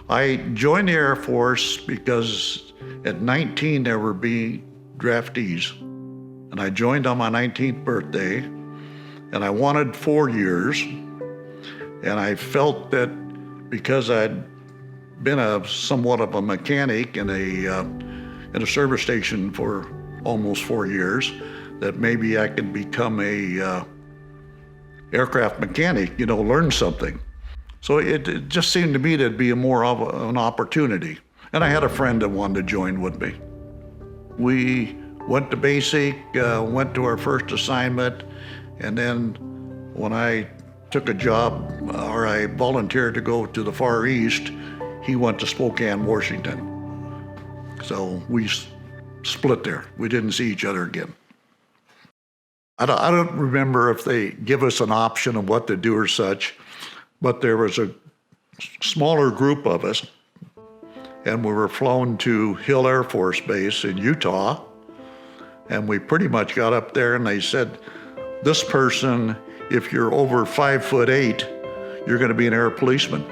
I joined the Air Force because at 19 there were being draftees. And I joined on my 19th birthday, and I wanted 4 years. And I felt that because I'd been somewhat of a mechanic in a service station for almost 4 years, that maybe I could become a aircraft mechanic, learn something. So it just seemed to me that'd be more of an opportunity. And I had a friend that wanted to join with me. We went to basic, went to our first assignment, and then when I took a job, or I volunteered to go to the Far East, he went to Spokane, Washington. So we split there. We didn't see each other again. I don't remember if they give us an option of what to do or such, but there was a smaller group of us, and we were flown to Hill Air Force Base in Utah, and we pretty much got up there and they said, this person, if you're over 5'8", you're gonna be an air policeman.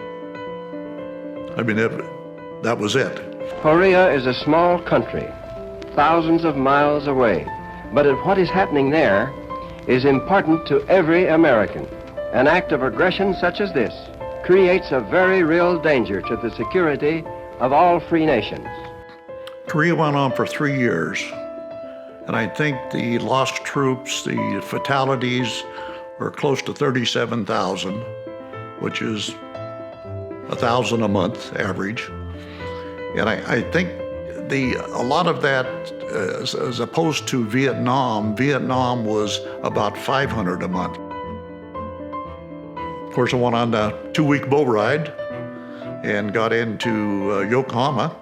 I mean, that was it. Korea is a small country, thousands of miles away, but what is happening there is important to every American. An act of aggression such as this creates a very real danger to the security of all free nations. Korea went on for 3 years, and I think the lost troops, the fatalities, were close to 37,000, which is 1,000 a month average. And I think a lot of that, as opposed to Vietnam was about 500 a month. Of course, I went on a 2-week boat ride and got into Yokohama,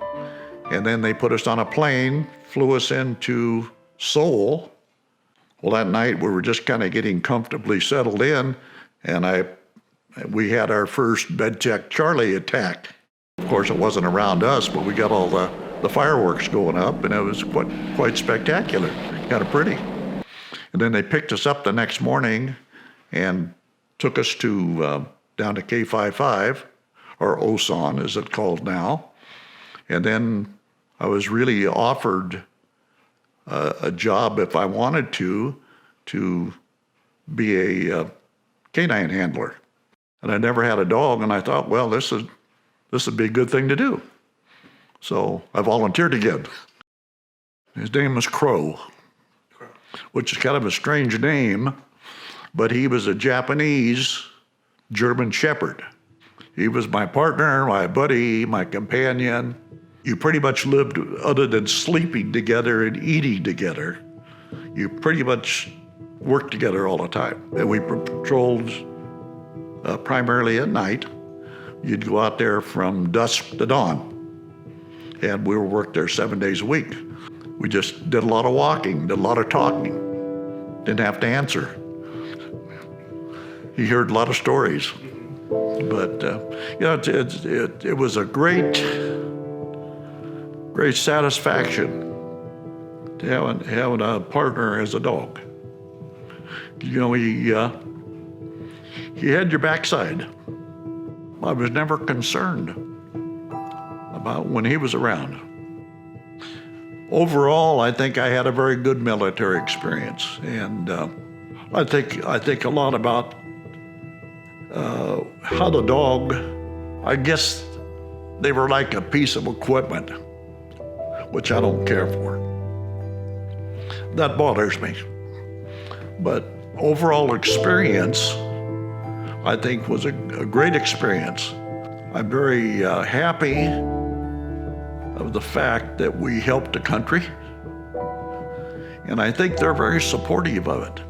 and then they put us on a plane, flew us into Seoul. Well, that night we were just kind of getting comfortably settled in, and we had our first Medtech Charlie attack. Of course, it wasn't around us, but we got all the fireworks going up, and it was quite spectacular, kind of pretty. And then they picked us up the next morning and took us to down to K55, or Osan, as it's called now. And then I was really offered a job, if I wanted to be a canine handler. And I never had a dog, and I thought, well, this would be a good thing to do. So I volunteered again. His name was Crow, which is kind of a strange name, but he was a Japanese German Shepherd. He was my partner, my buddy, my companion. You pretty much lived, other than sleeping together and eating together, you pretty much worked together all the time. And we patrolled primarily at night. You'd go out there from dusk to dawn, and we would work there 7 days a week. We just did a lot of walking, did a lot of talking, didn't have to answer. He heard a lot of stories, but it was a great satisfaction to having a partner as a dog. He had your backside. I was never concerned about when he was around. Overall, I think I had a very good military experience, and I think a lot about how the dog, I guess they were like a piece of equipment, which I don't care for. That bothers me. But overall experience, I think, was a great experience. I'm very happy of the fact that we helped the country, and I think they're very supportive of it.